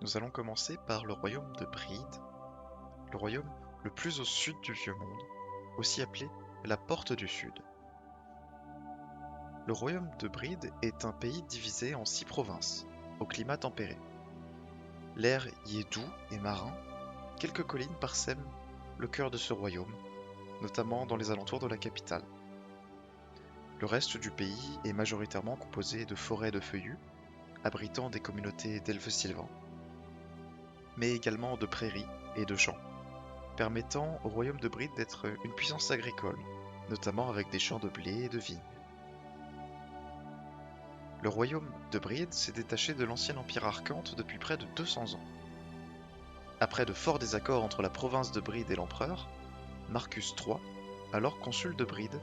Nous allons commencer par le royaume de Bride, le royaume le plus au sud du Vieux Monde, aussi appelé la Porte du Sud. Le royaume de Bride est un pays divisé en 6 provinces, au climat tempéré. L'air y est doux et marin, quelques collines parsèment le cœur de ce royaume, notamment dans les alentours de la capitale. Le reste du pays est majoritairement composé de forêts de feuillus, abritant des communautés d'elfes sylvains, mais également de prairies et de champs, permettant au royaume de Bride d'être une puissance agricole, notamment avec des champs de blé et de vignes. Le royaume de Bride s'est détaché de l'ancien empire arcante depuis près de 200 ans. Après de forts désaccords entre la province de Bride et l'empereur, Marcus III, alors consul de Bride,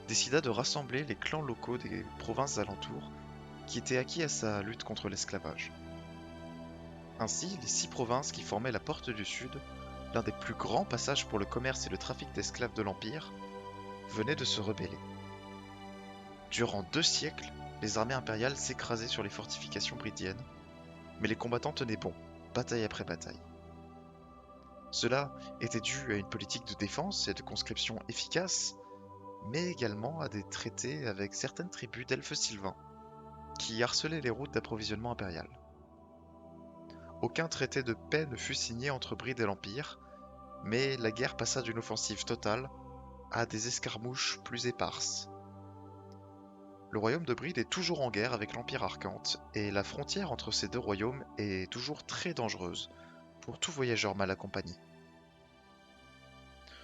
décida de rassembler les clans locaux des provinces alentours qui étaient acquis à sa lutte contre l'esclavage. Ainsi, les 6 provinces qui formaient la Porte du Sud, l'un des plus grands passages pour le commerce et le trafic d'esclaves de l'Empire, venaient de se rebeller. Durant 2 siècles, les armées impériales s'écrasaient sur les fortifications bridiennes, mais les combattants tenaient bon, bataille après bataille. Cela était dû à une politique de défense et de conscription efficace, mais également à des traités avec certaines tribus d'elfes sylvains, qui harcelaient les routes d'approvisionnement impérial. Aucun traité de paix ne fut signé entre Bride et l'Empire, mais la guerre passa d'une offensive totale à des escarmouches plus éparses. Le royaume de Bride est toujours en guerre avec l'Empire arcante, et la frontière entre ces deux royaumes est toujours très dangereuse pour tout voyageur mal accompagné.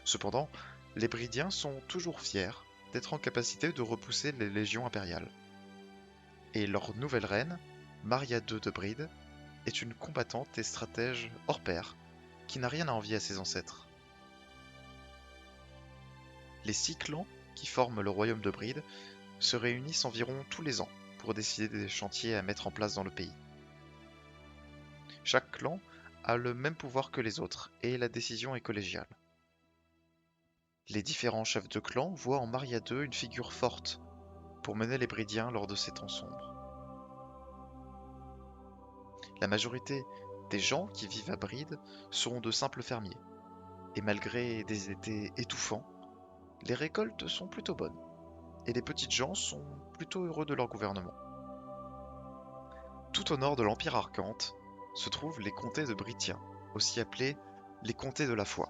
Cependant, les Bridiens sont toujours fiers d'être en capacité de repousser les légions impériales. Et leur nouvelle reine, Maria II de Bride, est une combattante et stratège hors pair qui n'a rien à envier à ses ancêtres. Les 6 clans qui forment le royaume de Bride se réunissent environ tous les ans pour décider des chantiers à mettre en place dans le pays. Chaque clan a le même pouvoir que les autres et la décision est collégiale. Les différents chefs de clan voient en Maria II une figure forte pour mener les Bridiens lors de ces temps sombres. La majorité des gens qui vivent à Bride sont de simples fermiers, et malgré des étés étouffants, les récoltes sont plutôt bonnes, et les petites gens sont plutôt heureux de leur gouvernement. Tout au nord de l'Empire arcante se trouvent les comtés de Brytia, aussi appelés les comtés de la foi,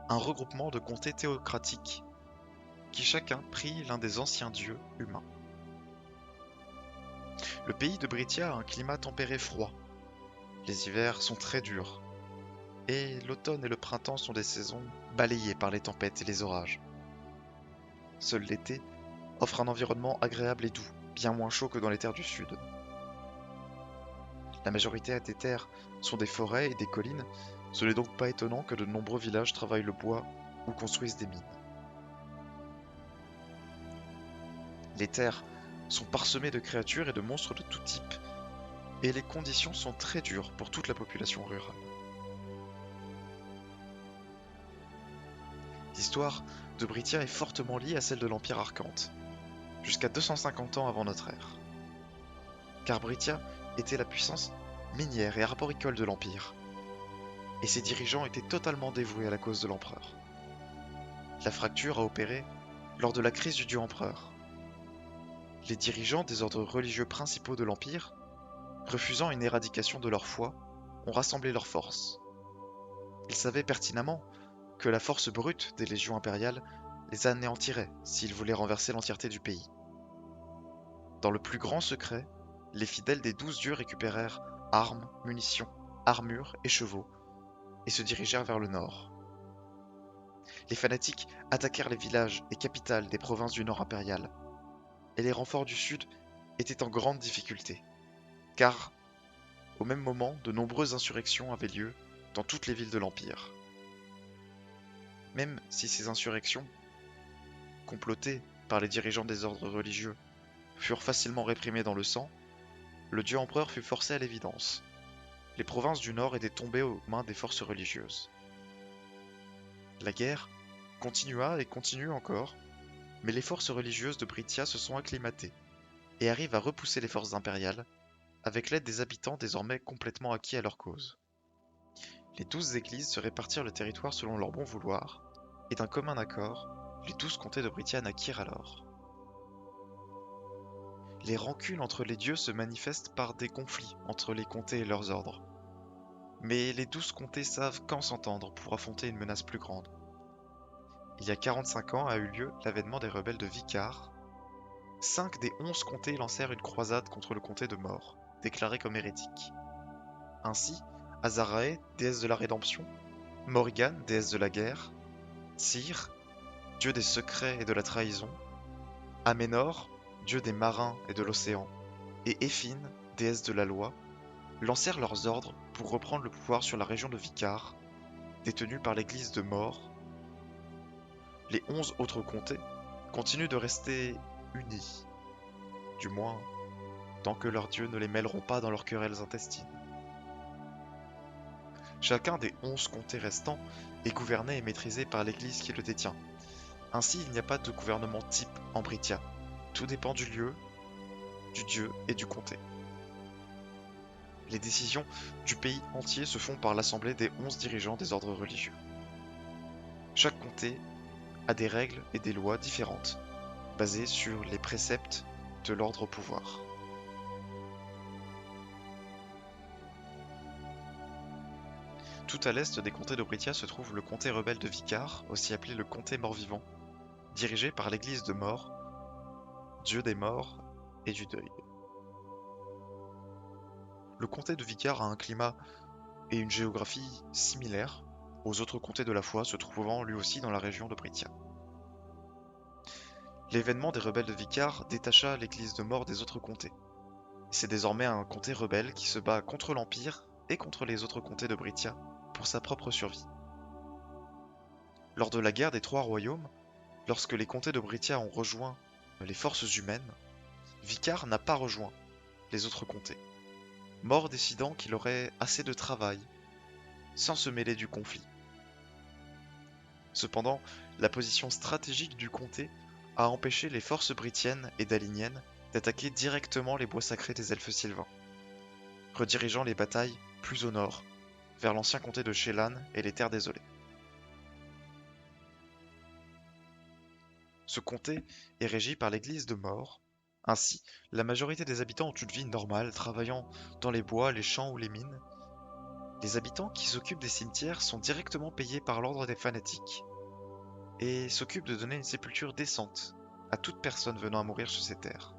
un regroupement de comtés théocratiques qui chacun prie l'un des anciens dieux humains. Le pays de Brytia a un climat tempéré froid. Les hivers sont très durs, et l'automne et le printemps sont des saisons balayées par les tempêtes et les orages. Seul l'été offre un environnement agréable et doux, bien moins chaud que dans les terres du sud. La majorité des terres sont des forêts et des collines, ce n'est donc pas étonnant que de nombreux villages travaillent le bois ou construisent des mines. Les terres sont parsemées de créatures et de monstres de tout type, et les conditions sont très dures pour toute la population rurale. L'histoire de Brytia est fortement liée à celle de l'Empire arcante, jusqu'à 250 ans avant notre ère. Car Brytia était la puissance minière et arboricole de l'Empire, et ses dirigeants étaient totalement dévoués à la cause de l'empereur. La fracture a opéré lors de la crise du dieu empereur. Les dirigeants des ordres religieux principaux de l'Empire, refusant une éradication de leur foi, ont rassemblé leurs forces. Ils savaient pertinemment que la force brute des légions impériales les anéantirait s'ils voulaient renverser l'entièreté du pays. Dans le plus grand secret, les fidèles des 12 dieux récupérèrent armes, munitions, armures et chevaux, et se dirigèrent vers le nord. Les fanatiques attaquèrent les villages et capitales des provinces du nord impérial, et les renforts du sud étaient en grande difficulté, car, au même moment, de nombreuses insurrections avaient lieu dans toutes les villes de l'Empire. Même si ces insurrections, complotées par les dirigeants des ordres religieux, furent facilement réprimées dans le sang, le dieu empereur fut forcé à l'évidence. Les provinces du nord étaient tombées aux mains des forces religieuses. La guerre continua et continue encore, mais les forces religieuses de Brytia se sont acclimatées et arrivent à repousser les forces impériales avec l'aide des habitants désormais complètement acquis à leur cause. Les 12 églises se répartirent le territoire selon leur bon vouloir, et d'un commun accord, les 12 comtés de Brytia naquirent alors. Les rancunes entre les dieux se manifestent par des conflits entre les comtés et leurs ordres. Mais les 12 comtés savent quand s'entendre pour affronter une menace plus grande. Il y a 45 ans a eu lieu l'avènement des rebelles de Vicar. 5 des 11 comtés lancèrent une croisade contre le comté de Mor, déclaré comme hérétique. Ainsi, Azarae, déesse de la rédemption, Morrigan, déesse de la guerre, Tyr, dieu des secrets et de la trahison, Aménor, dieu des marins et de l'océan, et Éphine, déesse de la loi, lancèrent leurs ordres pour reprendre le pouvoir sur la région de Vicar, détenue par l'église de Mor. Les 11 autres comtés continuent de rester unis, du moins tant que leurs dieux ne les mêleront pas dans leurs querelles intestines. Chacun des 11 comtés restants est gouverné et maîtrisé par l'église qui le détient. Ainsi, il n'y a pas de gouvernement type en Brytia. Tout dépend du lieu, du dieu et du comté. Les décisions du pays entier se font par l'assemblée des 11 dirigeants des ordres religieux. Chaque comté a des règles et des lois différentes, basées sur les préceptes de l'ordre au pouvoir. Tout à l'est des comtés de Brytia se trouve le comté rebelle de Vicar, aussi appelé le comté mort-vivant, dirigé par l'église de Mor, dieu des morts et du deuil. Le comté de Vicar a un climat et une géographie similaires aux autres comtés de la foi se trouvant lui aussi dans la région de Brytia. L'événement des rebelles de Vicar détacha l'église de Mor des autres comtés. C'est désormais un comté rebelle qui se bat contre l'Empire et contre les autres comtés de Brytia pour sa propre survie. Lors de la guerre des Trois Royaumes, lorsque les comtés de Brytia ont rejoint les forces humaines, Vicar n'a pas rejoint les autres comtés, Mor décidant qu'il aurait assez de travail sans se mêler du conflit. Cependant, la position stratégique du comté a empêché les forces brytiennes et daliniennes d'attaquer directement les bois sacrés des elfes sylvains, redirigeant les batailles plus au nord, vers l'ancien comté de Shellan et les Terres Désolées. Ce comté est régi par l'église de Mor. Ainsi, la majorité des habitants ont une vie normale, travaillant dans les bois, les champs ou les mines. Les habitants qui s'occupent des cimetières sont directement payés par l'ordre des fanatiques et s'occupent de donner une sépulture décente à toute personne venant à mourir sur ces terres.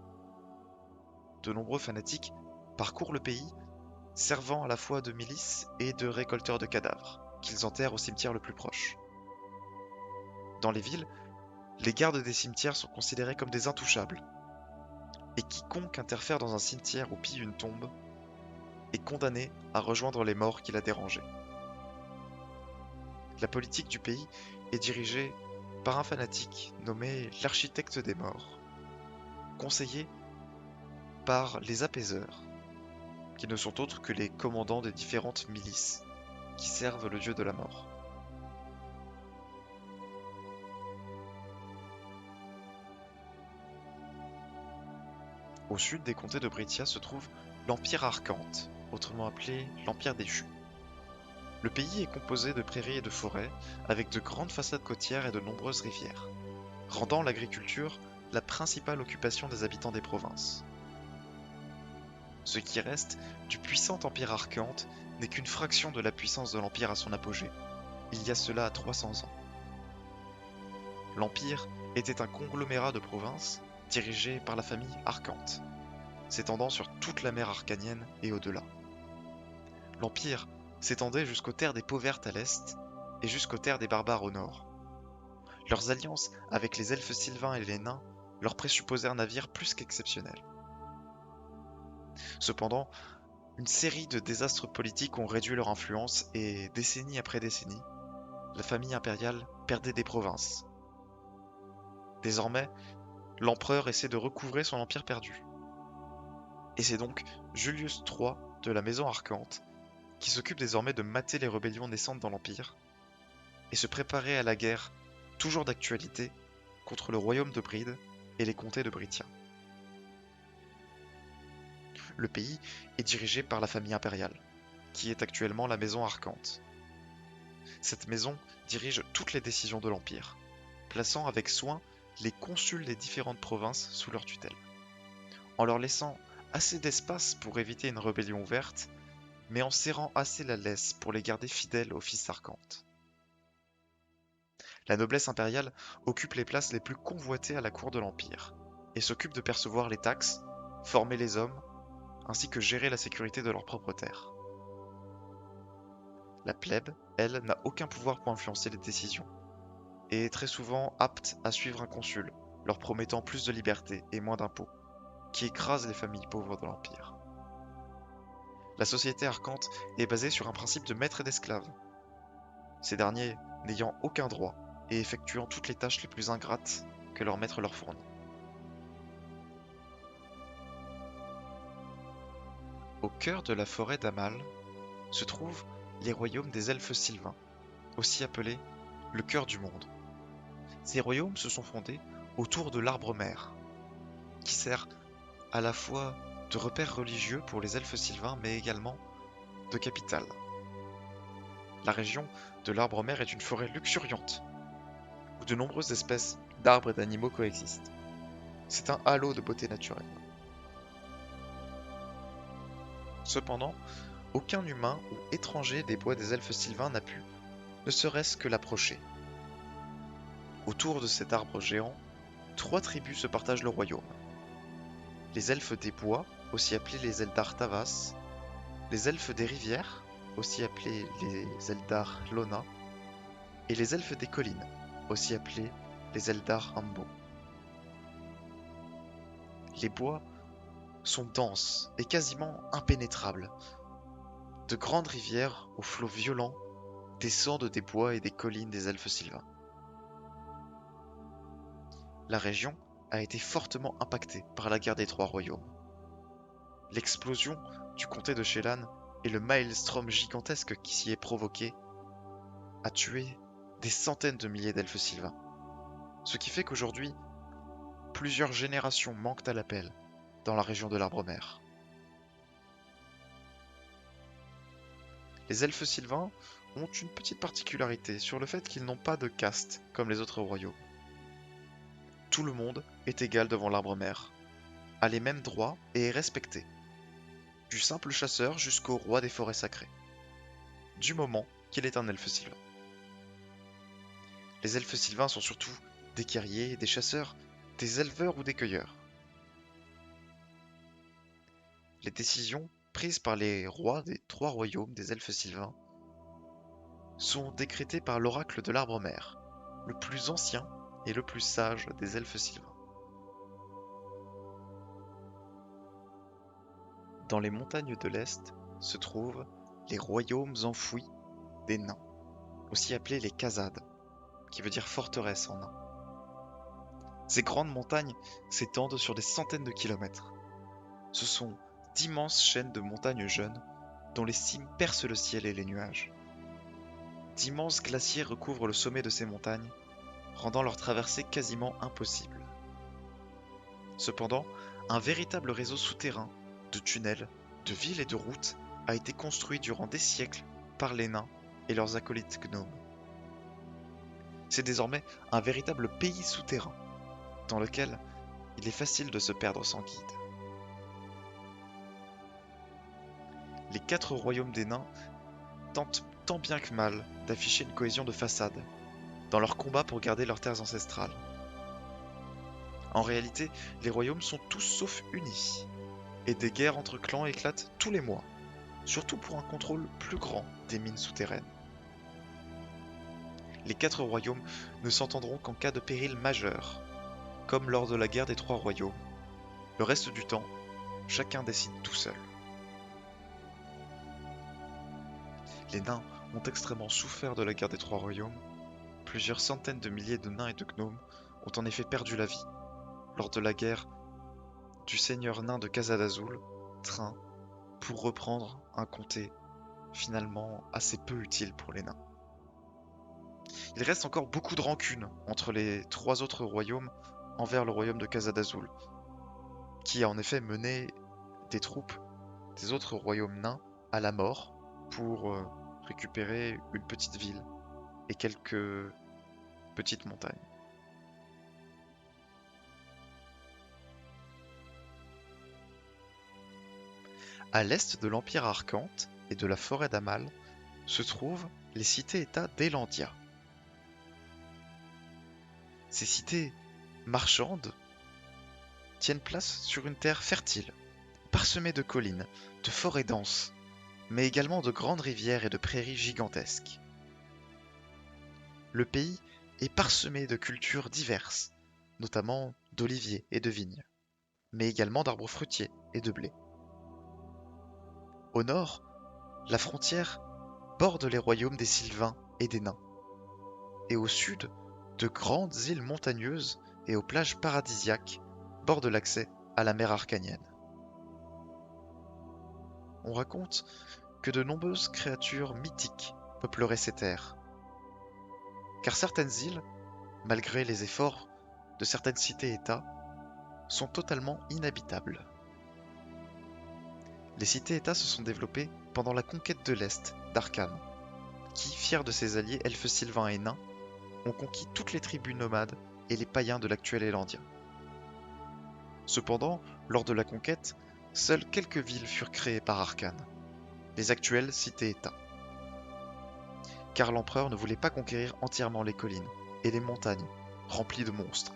De nombreux fanatiques parcourent le pays, servant à la fois de milices et de récolteurs de cadavres, qu'ils enterrent au cimetière le plus proche. Dans les villes, les gardes des cimetières sont considérés comme des intouchables, et quiconque interfère dans un cimetière ou pille une tombe est condamné à rejoindre les morts qu'il a dérangés. La politique du pays est dirigée par un fanatique nommé l'architecte des morts, conseillé par les apaiseurs, qui ne sont autres que les commandants des différentes milices qui servent le dieu de la mort. Au sud des comtés de Brytia se trouve l'Empire Arcante, autrement appelé l'Empire déchu. Le pays est composé de prairies et de forêts, avec de grandes façades côtières et de nombreuses rivières, rendant l'agriculture la principale occupation des habitants des provinces. Ce qui reste du puissant Empire Arcante n'est qu'une fraction de la puissance de l'Empire à son apogée, il y a cela 300 ans. L'Empire était un conglomérat de provinces dirigé par la famille Arcante, s'étendant sur toute la mer arcanienne et au-delà. L'Empire s'étendait jusqu'aux terres des peaux vertes à l'est et jusqu'aux terres des barbares au nord. Leurs alliances avec les elfes sylvains et les nains leur présupposèrent un navire plus qu'exceptionnel. Cependant, une série de désastres politiques ont réduit leur influence et, décennie après décennie, la famille impériale perdait des provinces. Désormais, l'empereur essaie de recouvrer son empire perdu. Et c'est donc Julius III de la maison Arcante qui s'occupe désormais de mater les rébellions naissantes dans l'Empire et se préparer à la guerre, toujours d'actualité, contre le royaume de Bride et les comtés de Brytia. Le pays est dirigé par la famille impériale, qui est actuellement la maison Arcante. Cette maison dirige toutes les décisions de l'Empire, plaçant avec soin les consuls des différentes provinces sous leur tutelle, en leur laissant assez d'espace pour éviter une rébellion ouverte, mais en serrant assez la laisse pour les garder fidèles au fils Arcante. La noblesse impériale occupe les places les plus convoitées à la cour de l'Empire, et s'occupe de percevoir les taxes, former les hommes, ainsi que gérer la sécurité de leurs propres terres. La plèbe, elle, n'a aucun pouvoir pour influencer les décisions, et est très souvent apte à suivre un consul, leur promettant plus de liberté et moins d'impôts, qui écrase les familles pauvres de l'Empire. La société arcante est basée sur un principe de maître et d'esclave, ces derniers n'ayant aucun droit et effectuant toutes les tâches les plus ingrates que leur maître leur fournit. Au cœur de la forêt d'Amal se trouvent les royaumes des elfes sylvains, aussi appelés le cœur du monde. Ces royaumes se sont fondés autour de l'arbre-mère, qui sert à la fois de repère religieux pour les elfes sylvains, mais également de capitale. La région de l'arbre-mère est une forêt luxuriante, où de nombreuses espèces d'arbres et d'animaux coexistent. C'est un halo de beauté naturelle. Cependant, aucun humain ou étranger des bois des elfes sylvains n'a pu, ne serait-ce que l'approcher. Autour de cet arbre géant, 3 tribus se partagent le royaume. Les elfes des bois, aussi appelés les Eldar Tavas, les elfes des rivières, aussi appelés les Eldar Lona, et les elfes des collines, aussi appelés les Eldar Ambo. Les bois sont denses et quasiment impénétrables. De grandes rivières aux flots violents descendent des bois et des collines des elfes sylvains. La région a été fortement impactée par la guerre des Trois Royaumes. L'explosion du comté de Shellan et le maelstrom gigantesque qui s'y est provoqué a tué des centaines de milliers d'elfes sylvains. Ce qui fait qu'aujourd'hui, plusieurs générations manquent à l'appel dans la région de l'Arbre-Mère. Les elfes sylvains ont une petite particularité sur le fait qu'ils n'ont pas de caste comme les autres royaumes. Tout le monde est égal devant l'Arbre-Mère, a les mêmes droits et est respecté, du simple chasseur jusqu'au roi des forêts sacrées, du moment qu'il est un elfe sylvain. Les elfes sylvains sont surtout des guerriers, des chasseurs, des éleveurs ou des cueilleurs. Les décisions prises par les rois des 3 royaumes des elfes sylvains sont décrétées par l'oracle de l'Arbre-Mère, le plus ancien et le plus sage des elfes sylvains. Dans les montagnes de l'Est se trouvent les royaumes enfouis des nains, aussi appelés les Khazad, qui veut dire forteresse en nain. Ces grandes montagnes s'étendent sur des centaines de kilomètres. Ce sont d'immenses chaînes de montagnes jeunes dont les cimes percent le ciel et les nuages. D'immenses glaciers recouvrent le sommet de ces montagnes, rendant leur traversée quasiment impossible. Cependant, un véritable réseau souterrain de tunnels, de villes et de routes a été construit durant des siècles par les nains et leurs acolytes gnomes. C'est désormais un véritable pays souterrain, dans lequel il est facile de se perdre sans guide. Les 4 royaumes des nains tentent tant bien que mal d'afficher une cohésion de façade dans leur combat pour garder leurs terres ancestrales. En réalité, les royaumes sont tous sauf unis, et des guerres entre clans éclatent tous les mois, surtout pour un contrôle plus grand des mines souterraines. Les 4 royaumes ne s'entendront qu'en cas de péril majeur, comme lors de la guerre des 3 royaumes. Le reste du temps, chacun décide tout seul. Les nains ont extrêmement souffert de la guerre des 3 royaumes. Plusieurs centaines de milliers de nains et de gnomes ont en effet perdu la vie lors de la guerre du seigneur nain de Khazad-dûzul, Trin, pour reprendre un comté finalement assez peu utile pour les nains. Il reste encore beaucoup de rancune entre les 3 autres royaumes envers le royaume de Khazad-dûzul, qui a en effet mené des troupes des autres royaumes nains à la mort pour récupérer une petite ville et quelques petites montagnes. À l'est de l'Empire Arcante et de la forêt d'Amal se trouvent les cités-États d'Elandia. Ces cités marchandes tiennent place sur une terre fertile, parsemée de collines, de forêts denses, mais également de grandes rivières et de prairies gigantesques. Le pays est parsemé de cultures diverses, notamment d'oliviers et de vignes, mais également d'arbres fruitiers et de blé. Au nord, la frontière borde les royaumes des Sylvains et des Nains, et au sud, de grandes îles montagneuses et aux plages paradisiaques bordent l'accès à la mer Arcanienne. On raconte que de nombreuses créatures mythiques peupleraient ces terres, car certaines îles, malgré les efforts de certaines cités-États, sont totalement inhabitables. Les cités-États se sont développées pendant la conquête de l'Est d'Arcane, qui, fiers de ses alliés elfes sylvains et nains, ont conquis toutes les tribus nomades et les païens de l'actuel Elandia. Cependant, lors de la conquête, seules quelques villes furent créées par Arcane, les actuelles cités-États. Car l'empereur ne voulait pas conquérir entièrement les collines et les montagnes remplies de monstres.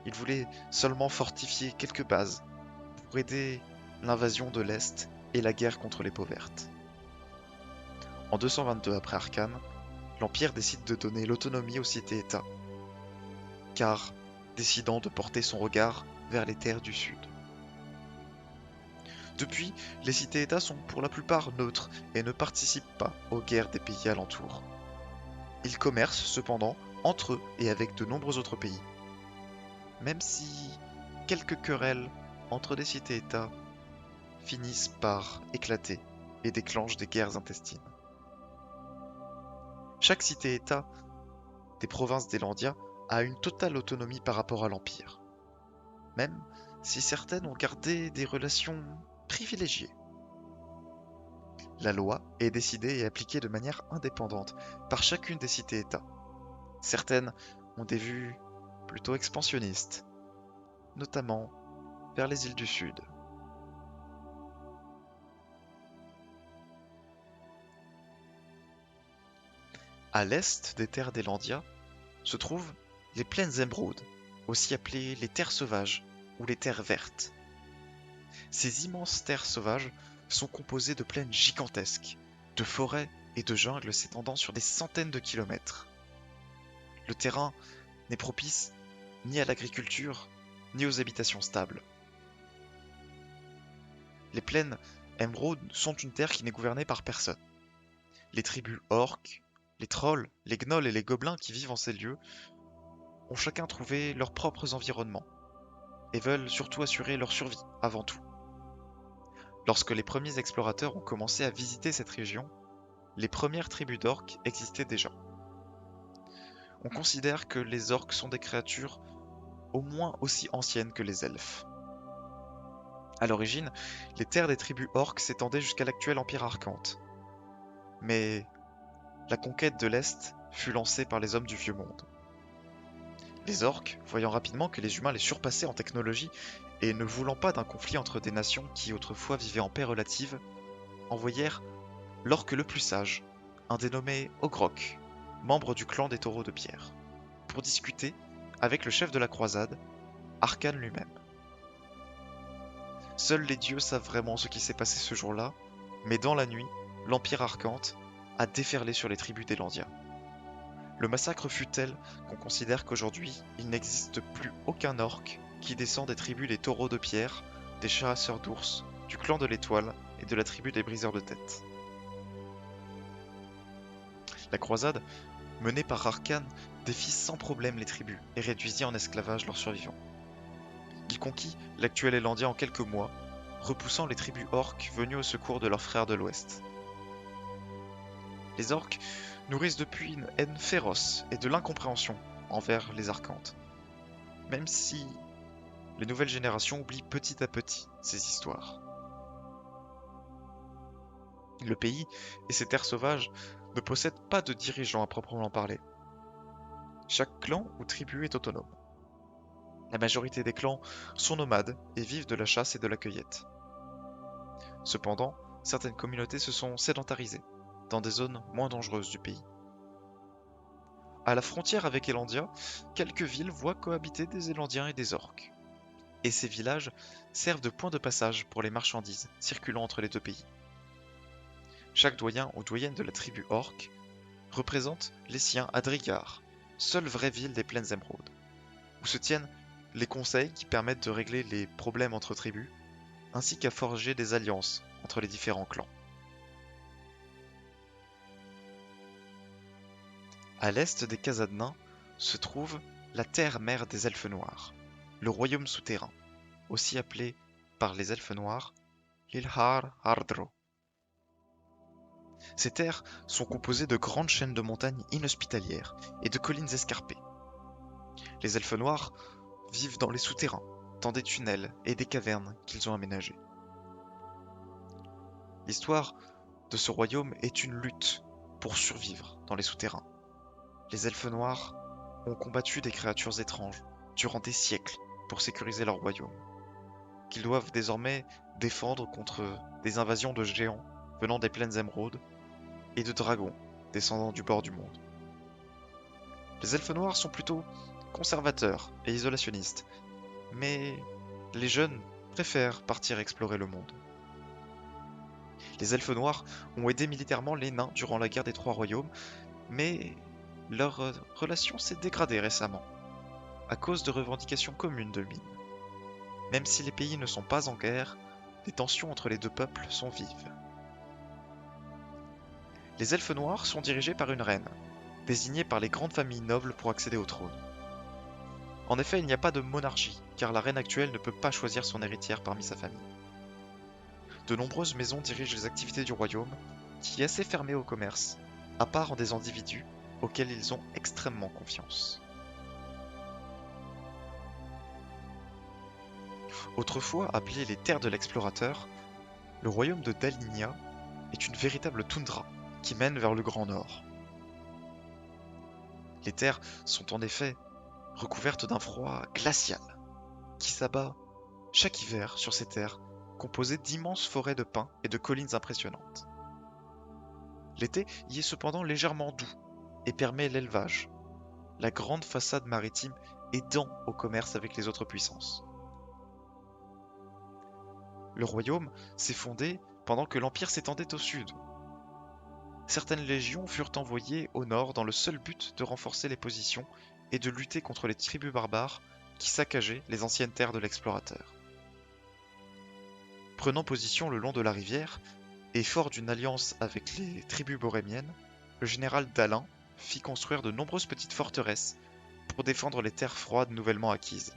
Il voulait seulement fortifier quelques bases pour aider l'invasion de l'Est et la guerre contre les peaux vertes. En 222 après Arcane, l'Empire décide de donner l'autonomie aux cités-États, car décidant de porter son regard vers les terres du Sud. Depuis, les cités-États sont pour la plupart neutres et ne participent pas aux guerres des pays alentours. Ils commercent cependant entre eux et avec de nombreux autres pays, même si quelques querelles entre des cités-États finissent par éclater et déclenchent des guerres intestines. Chaque cité-État des provinces d'Elandia a une totale autonomie par rapport à l'Empire, même si certaines ont gardé des relations privilégiées. La loi est décidée et appliquée de manière indépendante par chacune des cités-États. Certaines ont des vues plutôt expansionnistes, notamment vers les îles du Sud. À l'est des terres d'Elandia se trouvent les plaines émeraudes, aussi appelées les terres sauvages ou les terres vertes. Ces immenses terres sauvages sont composées de plaines gigantesques, de forêts et de jungles s'étendant sur des centaines de kilomètres. Le terrain n'est propice ni à l'agriculture, ni aux habitations stables. Les plaines émeraudes sont une terre qui n'est gouvernée par personne. Les tribus orques, les trolls, les gnolls et les gobelins qui vivent en ces lieux ont chacun trouvé leurs propres environnements et veulent surtout assurer leur survie avant tout. Lorsque les premiers explorateurs ont commencé à visiter cette région, les premières tribus d'orques existaient déjà. On considère que les orques sont des créatures au moins aussi anciennes que les elfes. À l'origine, les terres des tribus orques s'étendaient jusqu'à l'actuel Empire Arcante. Mais la conquête de l'Est fut lancée par les hommes du Vieux Monde. Les orques, voyant rapidement que les humains les surpassaient en technologie et ne voulant pas d'un conflit entre des nations qui autrefois vivaient en paix relative, envoyèrent l'orque le plus sage, un dénommé Ogrok, membre du clan des Taureaux de Pierre, pour discuter avec le chef de la croisade, Arcane lui-même. Seuls les dieux savent vraiment ce qui s'est passé ce jour-là, mais dans la nuit, l'Empire Arcante a déferlé sur les tribus d'Elandia. Le massacre fut tel qu'on considère qu'aujourd'hui, il n'existe plus aucun orc qui descend des tribus des Taureaux de Pierre, des Chasseurs d'ours, du clan de l'Étoile et de la tribu des Briseurs de Tête. La croisade, menée par Arcane, défit sans problème les tribus et réduisit en esclavage leurs survivants. Il conquit l'actuel Elandia en quelques mois, repoussant les tribus orques venues au secours de leurs frères de l'Ouest. Les orques nourrissent depuis une haine féroce et de l'incompréhension envers les Arcantes, même si les nouvelles générations oublient petit à petit ces histoires. Le pays et ses terres sauvages ne possèdent pas de dirigeants à proprement parler. Chaque clan ou tribu est autonome. La majorité des clans sont nomades et vivent de la chasse et de la cueillette. Cependant, certaines communautés se sont sédentarisées dans des zones moins dangereuses du pays. À la frontière avec Elandia, quelques villes voient cohabiter des Élandiens et des orques. Et ces villages servent de point de passage pour les marchandises circulant entre les deux pays. Chaque doyen ou doyenne de la tribu orque représente les siens à Drigar, seule vraie ville des plaines émeraudes, où se tiennent les conseils qui permettent de régler les problèmes entre tribus, ainsi qu'à forger des alliances entre les différents clans. À l'est des Khazad-nains se trouve la terre-mère des Elfes Noirs, le royaume souterrain, aussi appelé par les Elfes Noirs l'Ilhar Ardro. Ces terres sont composées de grandes chaînes de montagnes inhospitalières et de collines escarpées. Les Elfes Noirs vivent dans les souterrains, dans des tunnels et des cavernes qu'ils ont aménagés. L'histoire de ce royaume est une lutte pour survivre dans les souterrains. Les Elfes Noirs ont combattu des créatures étranges durant des siècles pour sécuriser leur royaume, qu'ils doivent désormais défendre contre des invasions de géants venant des plaines émeraudes et de dragons descendant du bord du monde. Les Elfes Noirs sont plutôt conservateurs et isolationnistes, mais les jeunes préfèrent partir explorer le monde. Les Elfes Noirs ont aidé militairement les nains durant la guerre des Trois Royaumes, mais leur relation s'est dégradée récemment, à cause de revendications communes de mines. Même si les pays ne sont pas en guerre, les tensions entre les deux peuples sont vives. Les Elfes Noirs sont dirigés par une reine, désignée par les grandes familles nobles pour accéder au trône. En effet, il n'y a pas de monarchie, car la reine actuelle ne peut pas choisir son héritière parmi sa famille. De nombreuses maisons dirigent les activités du royaume, qui est assez fermé au commerce, à part en des individus auxquels ils ont extrêmement confiance. Autrefois appelé les terres de l'explorateur, le royaume de Dalinia est une véritable toundra qui mène vers le Grand Nord. Les terres sont en effet recouvertes d'un froid glacial qui s'abat chaque hiver sur ces terres composées d'immenses forêts de pins et de collines impressionnantes. L'été y est cependant légèrement doux et permet l'élevage, la grande façade maritime aidant au commerce avec les autres puissances. Le royaume s'est fondé pendant que l'Empire s'étendait au sud. Certaines légions furent envoyées au nord dans le seul but de renforcer les positions et de lutter contre les tribus barbares qui saccageaient les anciennes terres de l'explorateur. Prenant position le long de la rivière, et fort d'une alliance avec les tribus borémiennes, le général Dalin fit construire de nombreuses petites forteresses pour défendre les terres froides nouvellement acquises.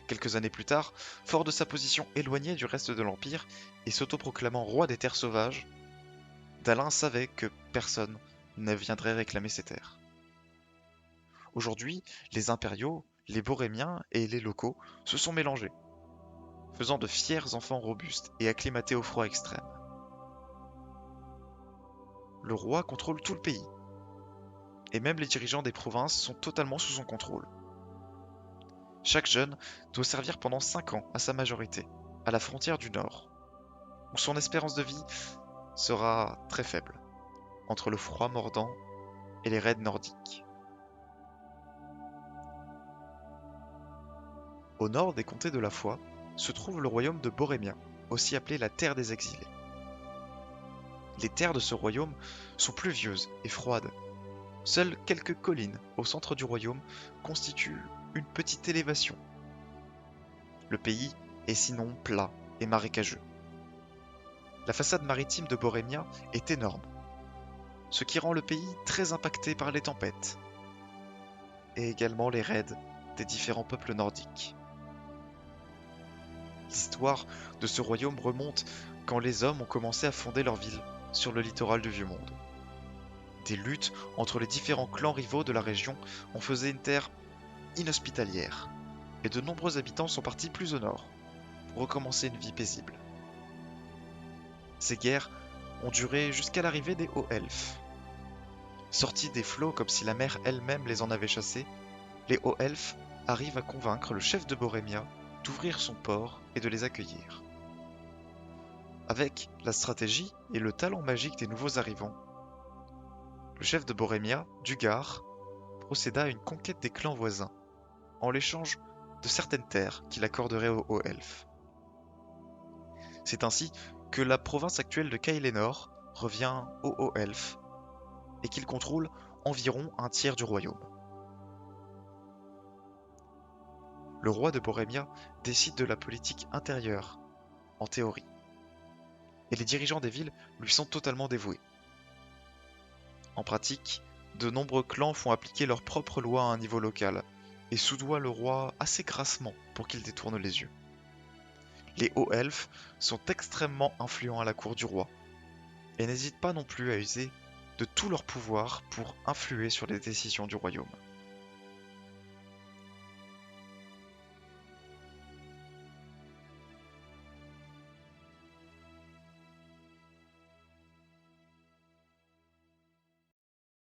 Quelques années plus tard, fort de sa position éloignée du reste de l'Empire et s'autoproclamant roi des terres sauvages, Dalin savait que personne ne viendrait réclamer ses terres. Aujourd'hui, les impériaux, les borémiens et les locaux se sont mélangés, faisant de fiers enfants robustes et acclimatés au froid extrême. Le roi contrôle tout le pays, et même les dirigeants des provinces sont totalement sous son contrôle. Chaque jeune doit servir pendant 5 ans à sa majorité, à la frontière du nord, où son espérance de vie sera très faible, entre le froid mordant et les raids nordiques. Au nord des comtés de la Foi se trouve le royaume de Borémia, aussi appelé la Terre des Exilés. Les terres de ce royaume sont pluvieuses et froides. Seules quelques collines au centre du royaume constituent une petite élévation. Le pays est sinon plat et marécageux. La façade maritime de Borémia est énorme, ce qui rend le pays très impacté par les tempêtes et également les raids des différents peuples nordiques. L'histoire de ce royaume remonte quand les hommes ont commencé à fonder leur ville sur le littoral du Vieux-Monde. Des luttes entre les différents clans rivaux de la région en faisaient une terre inhospitalière, et de nombreux habitants sont partis plus au nord, pour recommencer une vie paisible. Ces guerres ont duré jusqu'à l'arrivée des hauts elfes. Sortis des flots comme si la mer elle-même les en avait chassés, les hauts elfes arrivent à convaincre le chef de Borémia d'ouvrir son port et de les accueillir. Avec la stratégie et le talent magique des nouveaux arrivants, le chef de Borémia, Dugar, procéda à une conquête des clans voisins, en l'échange de certaines terres qu'il accorderait aux hauts elfes. C'est ainsi que la province actuelle de Kaelenor revient aux hauts elfes et qu'ils contrôlent environ un tiers du royaume. Le roi de Borémia décide de la politique intérieure, en théorie, et les dirigeants des villes lui sont totalement dévoués. En pratique, de nombreux clans font appliquer leurs propres lois à un niveau local, et soudoient le roi assez grassement pour qu'il détourne les yeux. Les hauts elfes sont extrêmement influents à la cour du roi, et n'hésitent pas non plus à user de tout leur pouvoir pour influer sur les décisions du royaume.